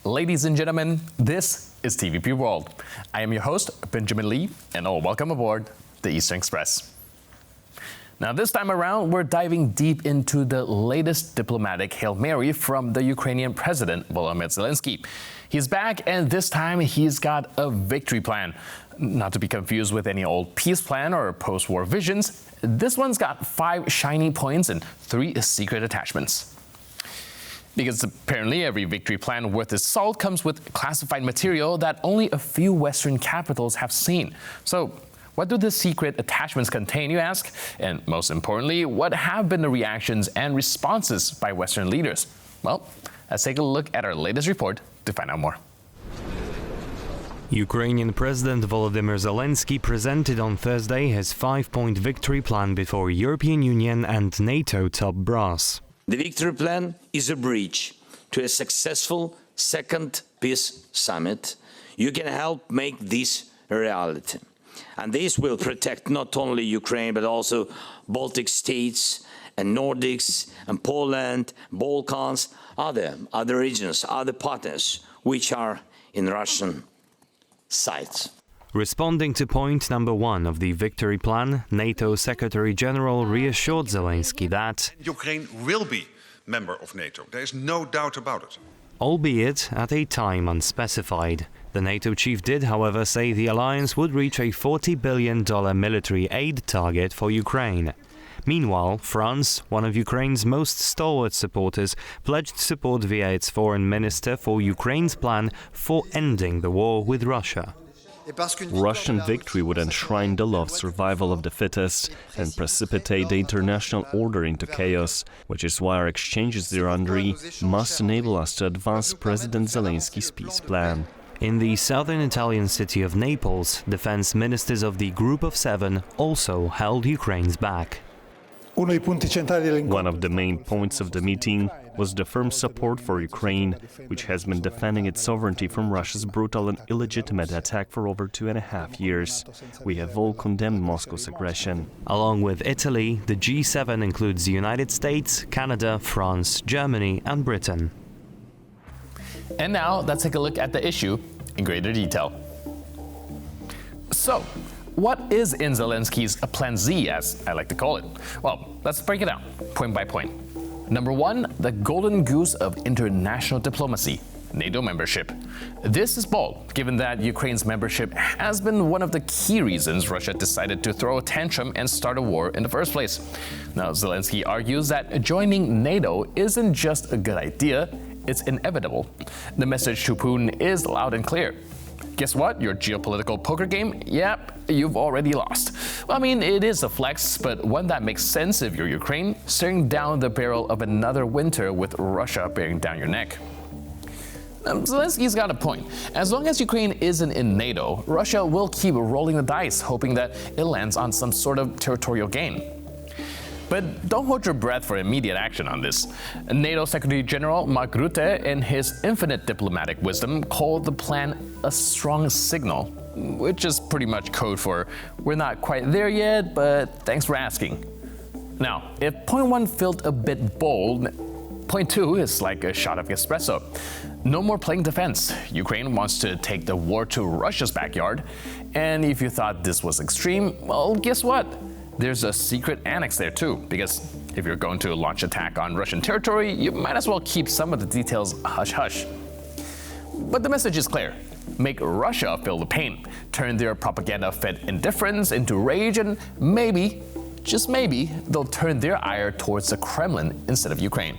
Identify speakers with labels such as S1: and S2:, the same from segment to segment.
S1: Ladies and gentlemen, this is TVP World. I am your host, Benjamin Lee, and welcome aboard the Eastern Express. Now, this time around, we're diving deep into the latest diplomatic Hail Mary from the Ukrainian President Volodymyr Zelenskyy. He's back, and this time he's got a victory plan. Not to be confused with any old peace plan or post-war visions, this one's got 5 shiny points and 3 secret attachments. Because apparently every victory plan worth its salt comes with classified material that only a few Western capitals have seen. So, what do the secret attachments contain, you ask? And most importantly, what have been the reactions and responses by Western leaders? Well, let's take a look at our latest report to find out more.
S2: Ukrainian President Volodymyr Zelenskyy presented on Thursday his 5-point victory plan before European Union and NATO top brass.
S3: The victory plan is a bridge to a successful second peace summit. You can help make this a reality. And this will protect not only Ukraine, but also Baltic states and Nordics and Poland, Balkans, other regions, other partners which are in Russian sides.
S2: Responding to point number 1 of the victory plan, NATO Secretary General reassured Zelenskyy that
S4: Ukraine will be member of NATO. There is no doubt about it.
S2: Albeit at a time unspecified. The NATO chief did, however, say the alliance would reach a $40 billion military aid target for Ukraine. Meanwhile, France, one of Ukraine's most stalwart supporters, pledged support via its foreign minister for Ukraine's plan for ending the war with Russia.
S5: Russian victory would enshrine the law of survival of the fittest and precipitate the international order into chaos, which is why our exchanges with Hungary must enable us to advance President Zelenskyy's peace plan.
S2: In the southern Italian city of Naples, defense ministers of the Group of 7 also held Ukraine's back.
S5: One of the main points of the meeting was the firm support for Ukraine, which has been defending its sovereignty from Russia's brutal and illegitimate attack for over 2.5 years. We have all condemned Moscow's aggression.
S2: Along with Italy, the G7 includes the United States, Canada, France, Germany and Britain.
S1: And now, let's take a look at the issue in greater detail. So, what is in Zelenskyy's Plan Z, as I like to call it? Well, let's break it down, point by point. Number 1, the golden goose of international diplomacy, NATO membership. This is bold, given that Ukraine's membership has been one of the key reasons Russia decided to throw a tantrum and start a war in the first place. Now, Zelenskyy argues that joining NATO isn't just a good idea, it's inevitable. The message to Putin is loud and clear. Guess what? Your geopolitical poker game? Yep, you've already lost. Well, I mean, it is a flex, but one that makes sense if you're Ukraine, staring down the barrel of another winter with Russia bearing down your neck. Zelenskyy's got a point. As long as Ukraine isn't in NATO, Russia will keep rolling the dice, hoping that it lands on some sort of territorial gain. But don't hold your breath for immediate action on this. NATO Secretary General Mark Rutte, in his infinite diplomatic wisdom, called the plan a strong signal, which is pretty much code for, we're not quite there yet, but thanks for asking. Now, if point 1 felt a bit bold, point 2 is like a shot of espresso. No more playing defense. Ukraine wants to take the war to Russia's backyard. And if you thought this was extreme, well, guess what? There's a secret annex there too, because if you're going to launch attack on Russian territory, you might as well keep some of the details hush-hush. But the message is clear. Make Russia feel the pain, turn their propaganda-fed indifference into rage, and maybe, just maybe, they'll turn their ire towards the Kremlin instead of Ukraine.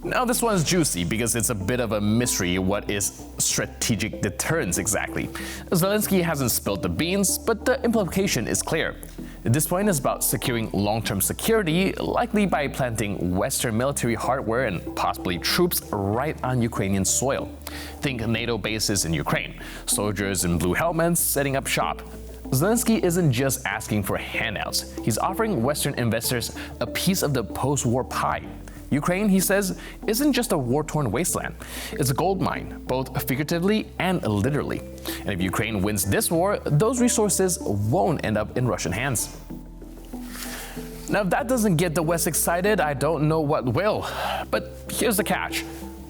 S1: Now this one's juicy because it's a bit of a mystery what is strategic deterrence exactly. Zelenskyy hasn't spilled the beans, but the implication is clear. This point is about securing long-term security, likely by planting Western military hardware and possibly troops right on Ukrainian soil. Think NATO bases in Ukraine, soldiers in blue helmets setting up shop. Zelenskyy isn't just asking for handouts, he's offering Western investors a piece of the post-war pie. Ukraine, he says, isn't just a war-torn wasteland. It's a gold mine, both figuratively and literally. And if Ukraine wins this war, those resources won't end up in Russian hands. Now, if that doesn't get the West excited, I don't know what will. But here's the catch.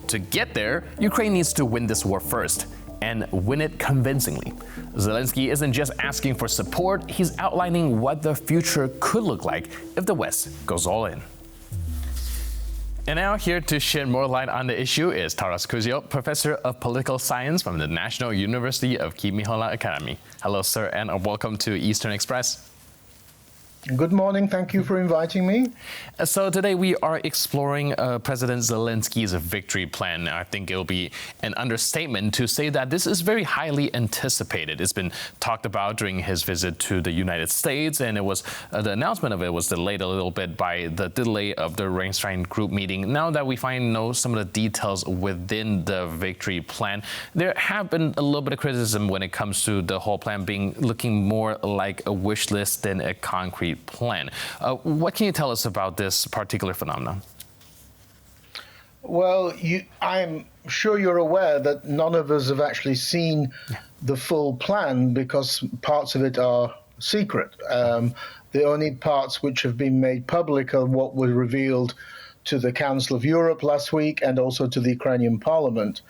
S1: To get there, Ukraine needs to win this war first, and win it convincingly. Zelensky isn't just asking for support, he's outlining what the future could look like if the West goes all in. And now here to shed more light on the issue is Taras Kuzio, Professor of Political Science from the National University of Kyiv Mihola Academy. Hello, sir, and welcome to Eastern Express.
S6: Good morning. Thank you for inviting me.
S1: So today we are exploring President Zelensky's victory plan. I think it'll be an understatement to say that this is very highly anticipated. It's been talked about during his visit to the United States, and it was the announcement of it was delayed a little bit by the delay of the Ramstein group meeting. Now that we know some of the details within the victory plan, there have been a little bit of criticism when it comes to the whole plan looking more like a wish list than a concrete plan. What can you tell us about this particular phenomenon?
S6: Well, I'm sure you're aware that none of us have actually seen the full plan because parts of it are secret. The only parts which have been made public are what were revealed to the Council of Europe last week and also to the Ukrainian Parliament.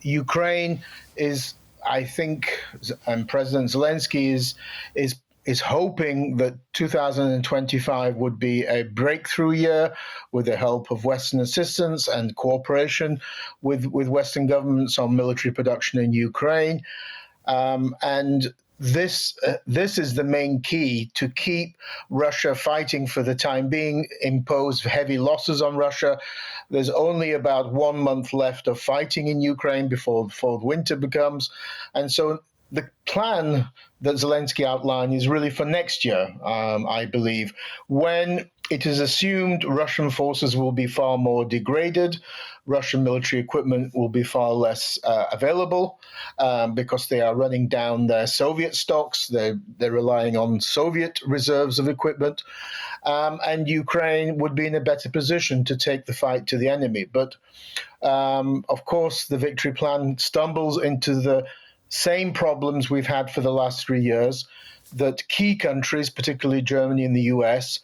S6: Ukraine is, I think, and President Zelensky is hoping that 2025 would be a breakthrough year with the help of Western assistance and cooperation with Western governments on military production in Ukraine. And this is the main key to keep Russia fighting for the time being, impose heavy losses on Russia. There's only about 1 month left of fighting in Ukraine before winter becomes. And so the plan that Zelensky outlined is really for next year, I believe, when it is assumed Russian forces will be far more degraded, Russian military equipment will be far less available because they are running down their Soviet stocks, they're relying on Soviet reserves of equipment, and Ukraine would be in a better position to take the fight to the enemy. But of course, the victory plan stumbles into the same problems we've had for the last 3 years, that key countries, particularly Germany and the US,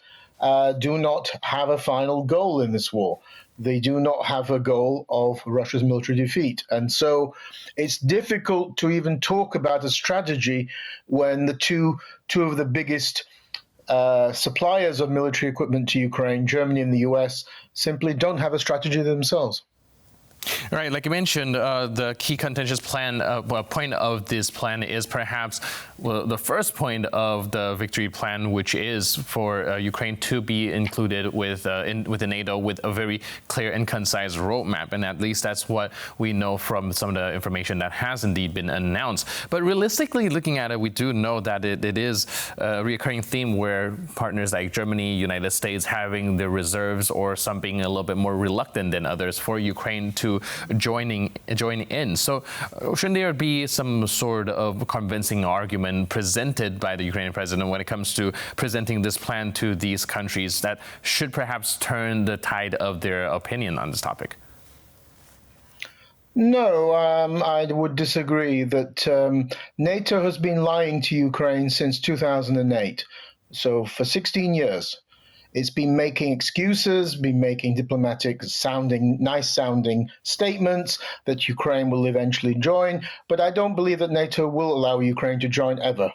S6: do not have a final goal in this war. They do not have a goal of Russia's military defeat. And so it's difficult to even talk about a strategy when the two of the biggest suppliers of military equipment to Ukraine, Germany and the US, simply don't have a strategy themselves.
S1: Right, like you mentioned, the key contentious point of this plan is perhaps the first point of the victory plan, which is for Ukraine to be included with the NATO with a very clear and concise roadmap, and at least that's what we know from some of the information that has indeed been announced. But realistically, looking at it, we do know that it is a recurring theme where partners like Germany, United States having their reserves, or some being a little bit more reluctant than others for Ukraine to join in. So shouldn't there be some sort of convincing argument presented by the Ukrainian president when it comes to presenting this plan to these countries that should perhaps turn the tide of their opinion on this topic?
S6: No, I would disagree that NATO has been lying to Ukraine since 2008. So for 16 years. It's been making excuses, been making nice sounding statements that Ukraine will eventually join, but I don't believe that NATO will allow Ukraine to join ever,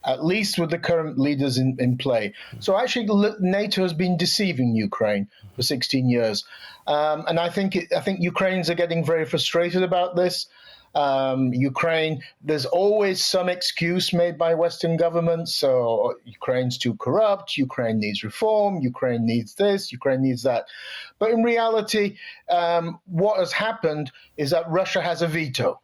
S6: at least with the current leaders in play. So actually, NATO has been deceiving Ukraine for 16 years. And I think Ukrainians are getting very frustrated about this. Ukraine, there's always some excuse made by Western governments. So Ukraine's too corrupt, Ukraine needs reform, Ukraine needs this, Ukraine needs that. But in reality, what has happened is that Russia has a veto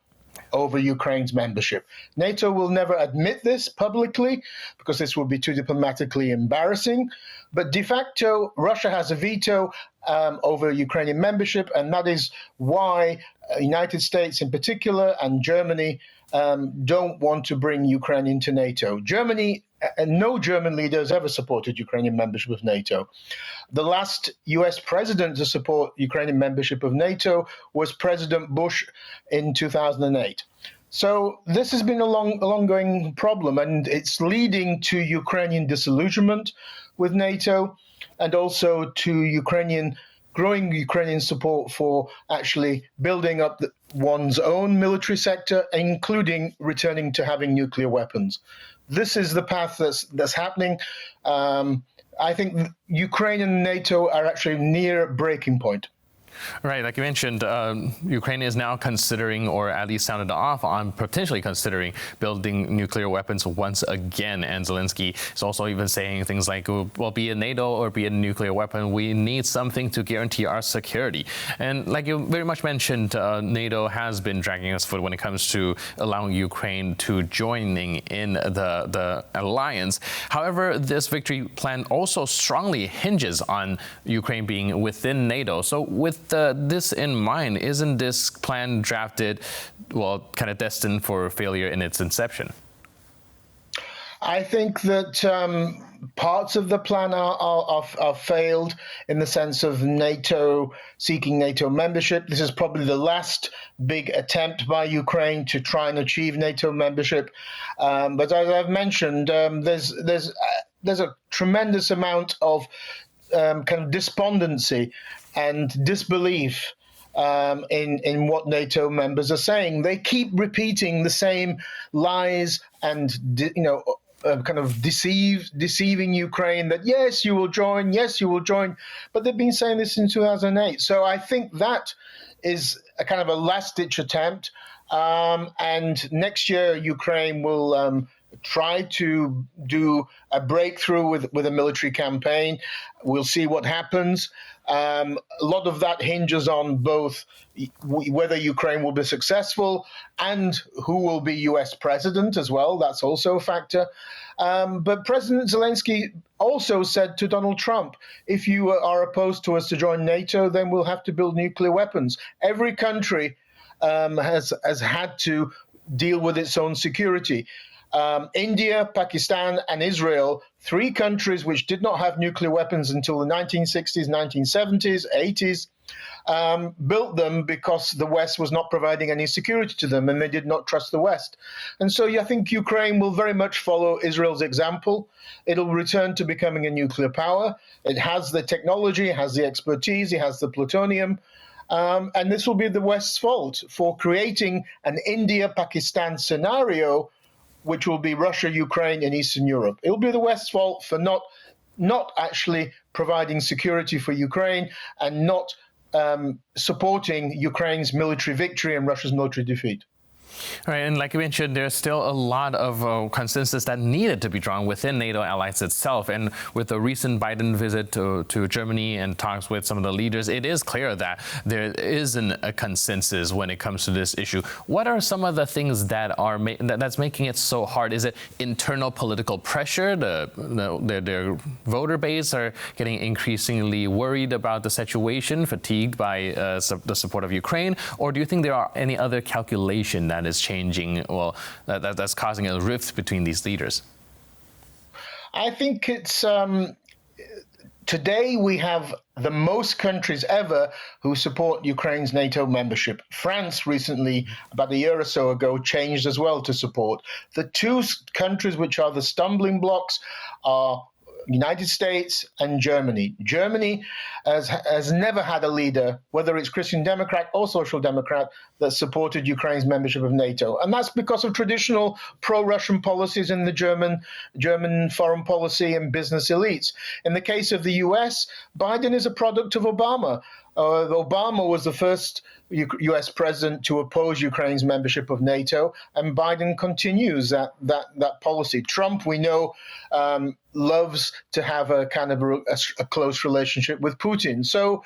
S6: over Ukraine's membership. NATO will never admit this publicly because this would be too diplomatically embarrassing. But de facto, Russia has a veto over Ukrainian membership, and that is why United States in particular and Germany don't want to bring Ukraine into NATO. Germany, and no German leader has ever supported Ukrainian membership of NATO. The last US president to support Ukrainian membership of NATO was President Bush in 2008. So this has been a long-going problem, and it's leading to Ukrainian disillusionment with NATO and also to Ukrainian growing Ukrainian support for actually building up one's own military sector, including returning to having nuclear weapons. This is the path that's happening. I think Ukraine and NATO are actually near breaking point.
S1: Right, like you mentioned, Ukraine is now considering, or at least sounded off on potentially considering building nuclear weapons once again. And Zelensky is also even saying things like, well, be it NATO or be it a nuclear weapon, we need something to guarantee our security. And like you very much mentioned, NATO has been dragging its foot when it comes to allowing Ukraine to joining in the alliance. However, this victory plan also strongly hinges on Ukraine being within NATO. So with this in mind, isn't this plan drafted, well, kind of destined for failure in its inception?
S6: I think that parts of the plan are failed in the sense of NATO seeking NATO membership. This is probably the last big attempt by Ukraine to try and achieve NATO membership. But as I've mentioned, there's a tremendous amount of kind of despondency and disbelief in what NATO members are saying. They keep repeating the same lies and kind of deceiving Ukraine that yes, you will join, but they've been saying this since 2008. So I think that is a kind of a last-ditch attempt, and next year Ukraine will try to do a breakthrough with a military campaign. We'll see what happens. A lot of that hinges on both whether Ukraine will be successful and who will be US president as well. That's also a factor. But President Zelensky also said to Donald Trump, if you are opposed to us to join NATO, then we'll have to build nuclear weapons. Every country has had to deal with its own security. India, Pakistan, and Israel, three countries which did not have nuclear weapons until the 1960s, 1970s, 80s, built them because the West was not providing any security to them, and they did not trust the West. And so I think Ukraine will very much follow Israel's example. It'll return to becoming a nuclear power. It has the technology, it has the expertise, it has the plutonium. And this will be the West's fault for creating an India-Pakistan scenario, which will be Russia, Ukraine, and Eastern Europe. It will be the West's fault for not actually providing security for Ukraine and not supporting Ukraine's military victory and Russia's military defeat.
S1: Right, and like you mentioned, there's still a lot of consensus that needed to be drawn within NATO allies itself. And with the recent Biden visit to Germany and talks with some of the leaders, it is clear that there isn't a consensus when it comes to this issue. What are some of the things that are that's making it so hard? Is it internal political pressure? Their voter base are getting increasingly worried about the situation, fatigued by the support of Ukraine? Or do you think there are any other calculation that is changing, well, that's causing a rift between these leaders?
S6: I think it's today we have the most countries ever who support Ukraine's NATO membership. France recently, about a year or so ago, changed as well to support. The two countries which are the stumbling blocks are United States and Germany. Germany has never had a leader, whether it's Christian Democrat or Social Democrat, that supported Ukraine's membership of NATO. And that's because of traditional pro-Russian policies in the German foreign policy and business elites. In the case of the US, Biden is a product of Obama. Obama was the first U.S. president to oppose Ukraine's membership of NATO, and Biden continues that policy. Trump, we know, loves to have a kind of a close relationship with Putin. So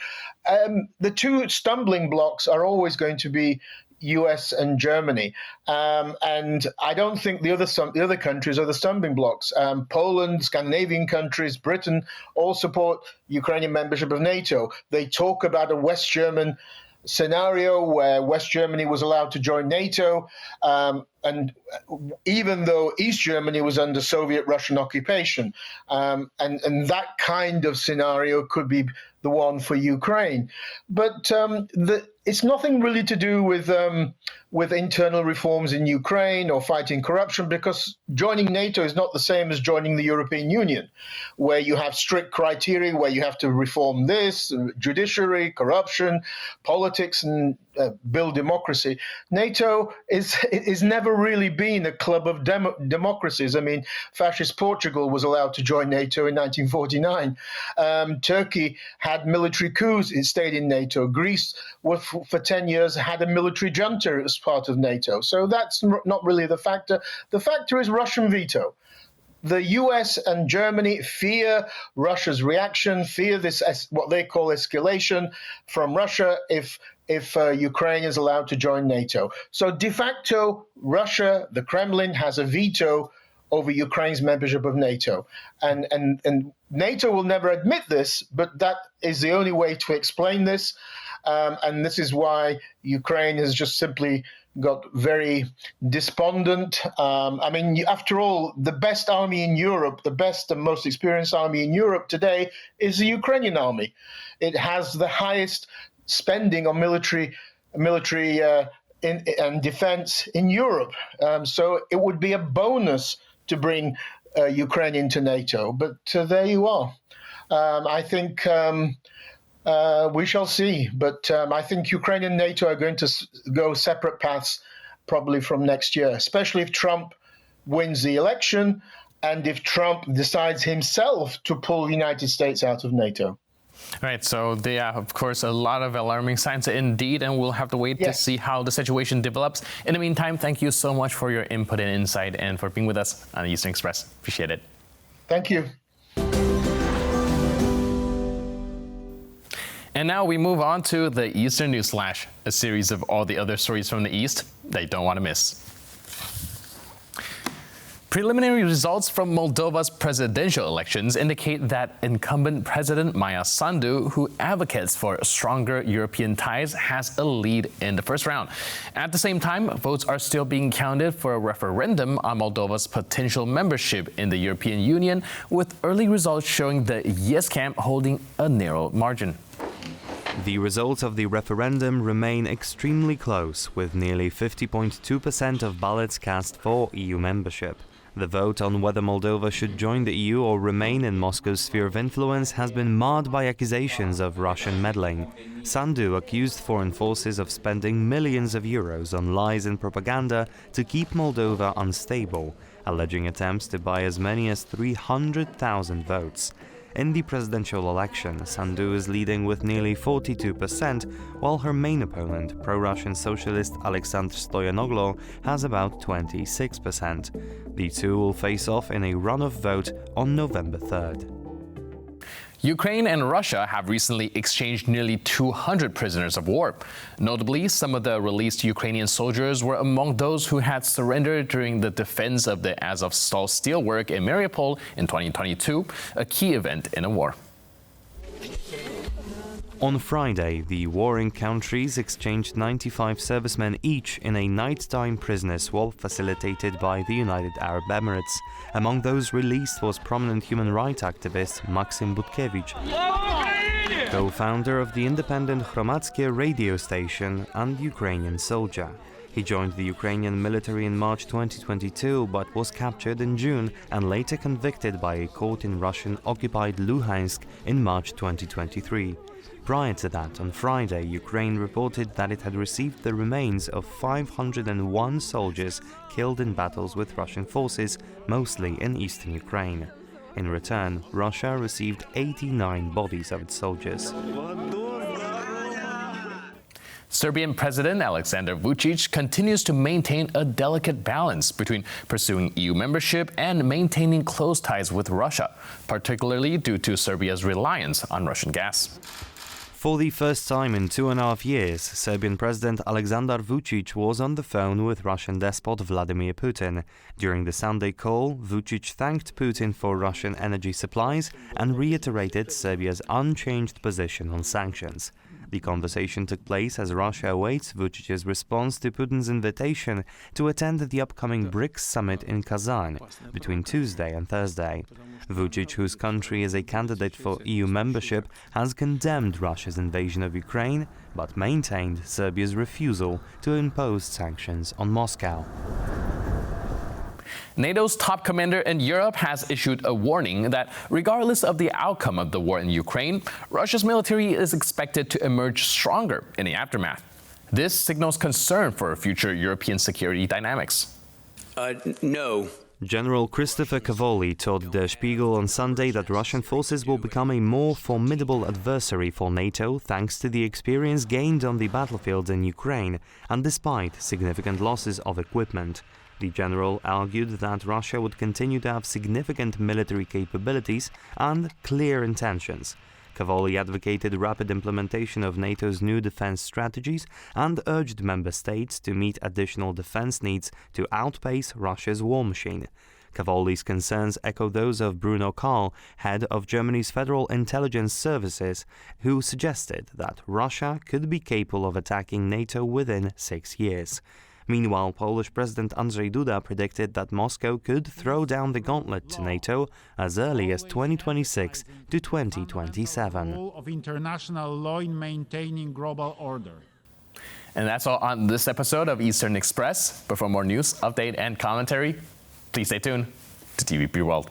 S6: the two stumbling blocks are always going to be US and Germany. And I don't think the other countries are the stumbling blocks. Poland, Scandinavian countries, Britain all support Ukrainian membership of NATO. They talk about a West German scenario where West Germany was allowed to join NATO, and even though East Germany was under Soviet-Russian occupation, and that kind of scenario could be the one for Ukraine. But it's nothing really to do with with internal reforms in Ukraine or fighting corruption, because joining NATO is not the same as joining the European Union, where you have strict criteria, where you have to reform this, judiciary, corruption, politics, and build democracy. NATO is never really been a club of democracies. I mean, fascist Portugal was allowed to join NATO in 1949. Turkey had military coups, it stayed in NATO. Greece, for 10 years, had a military junta as part of NATO. So that's not really the factor. The factor is Russian veto. The US and Germany fear Russia's reaction, fear this, what they call escalation from Russia if Ukraine is allowed to join NATO. So de facto, Russia, the Kremlin, has a veto over Ukraine's membership of NATO. And NATO will never admit this, but that is the only way to explain this. And this is why Ukraine has just simply got very despondent. I mean, after all, the best army in Europe, the best and most experienced army in Europe today is the Ukrainian army. It has the highest spending on military and defense in Europe. So it would be a bonus to bring Ukraine into NATO. But there you are. I think we shall see. But I think Ukraine and NATO are going to go separate paths probably from next year, especially if Trump wins the election and if Trump decides himself to pull the United States out of NATO.
S1: Right, so there are, of course, a lot of alarming signs indeed, and we'll have to wait to see how the situation develops. In the meantime, thank you so much for your input and insight and for being with us on the Eastern Express. Appreciate it.
S6: Thank you.
S1: And now we move on to the Eastern News Flash, a series of all the other stories from the East that you don't want to miss. Preliminary results from Moldova's presidential elections indicate that incumbent President Maia Sandu, who advocates for stronger European ties, has a lead in the first round. At the same time, votes are still being counted for a referendum on Moldova's potential membership in the European Union, with early results showing the yes camp holding a narrow margin.
S2: The results of the referendum remain extremely close, with nearly 50.2% of ballots cast for EU membership. The vote on whether Moldova should join the EU or remain in Moscow's sphere of influence has been marred by accusations of Russian meddling. Sandu accused foreign forces of spending millions of euros on lies and propaganda to keep Moldova unstable, alleging attempts to buy as many as 300,000 votes. In the presidential election, Sandu is leading with nearly 42%, while her main opponent, pro-Russian socialist Alexander Stoyanoglo, has about 26%. The two will face off in a runoff vote on November 3rd.
S1: Ukraine and Russia have recently exchanged nearly 200 prisoners of war. Notably, some of the released Ukrainian soldiers were among those who had surrendered during the defense of the Azovstal steelwork in Mariupol in 2022, a key event in a war.
S2: On Friday, the warring countries exchanged 95 servicemen each in a nighttime prisoner swap facilitated by the United Arab Emirates. Among those released was prominent human rights activist Maxim Butkevich, co-founder of the independent Hromadskie radio station and Ukrainian soldier. He joined the Ukrainian military in March 2022 but was captured in June and later convicted by a court in Russian-occupied Luhansk in March 2023. Prior to that, on Friday, Ukraine reported that it had received the remains of 501 soldiers killed in battles with Russian forces, mostly in eastern Ukraine. In return, Russia received 89 bodies of its soldiers.
S1: Serbian President Aleksandar Vučić continues to maintain a delicate balance between pursuing EU membership and maintaining close ties with Russia, particularly due to Serbia's reliance on Russian gas.
S2: For the first time in 2.5 years, Serbian President Aleksandar Vučić was on the phone with Russian despot Vladimir Putin. During the Sunday call, Vučić thanked Putin for Russian energy supplies and reiterated Serbia's unchanged position on sanctions. The conversation took place as Russia awaits Vucic's response to Putin's invitation to attend the upcoming BRICS summit in Kazan between Tuesday and Thursday. Vucic, whose country is a candidate for EU membership, has condemned Russia's invasion of Ukraine, but maintained Serbia's refusal to impose sanctions on Moscow.
S1: NATO's top commander in Europe has issued a warning that regardless of the outcome of the war in Ukraine, Russia's military is expected to emerge stronger in the aftermath. This signals concern for future European security dynamics.
S3: No.
S2: General Christopher Cavoli told Der Spiegel on Sunday that Russian forces will become a more formidable adversary for NATO thanks to the experience gained on the battlefields in Ukraine and despite significant losses of equipment. The general argued that Russia would continue to have significant military capabilities and clear intentions. Cavoli advocated rapid implementation of NATO's new defense strategies and urged member states to meet additional defense needs to outpace Russia's war machine. Cavoli's concerns echo those of Bruno Karl, head of Germany's Federal Intelligence Services, who suggested that Russia could be capable of attacking NATO within 6 years. Meanwhile, Polish President Andrzej Duda predicted that Moscow could throw down the gauntlet to NATO as early as 2026 to 2027.
S7: Of international law in maintaining global order.
S1: And that's all on this episode of Eastern Express. But for more news, update, and commentary, please stay tuned to TVP World.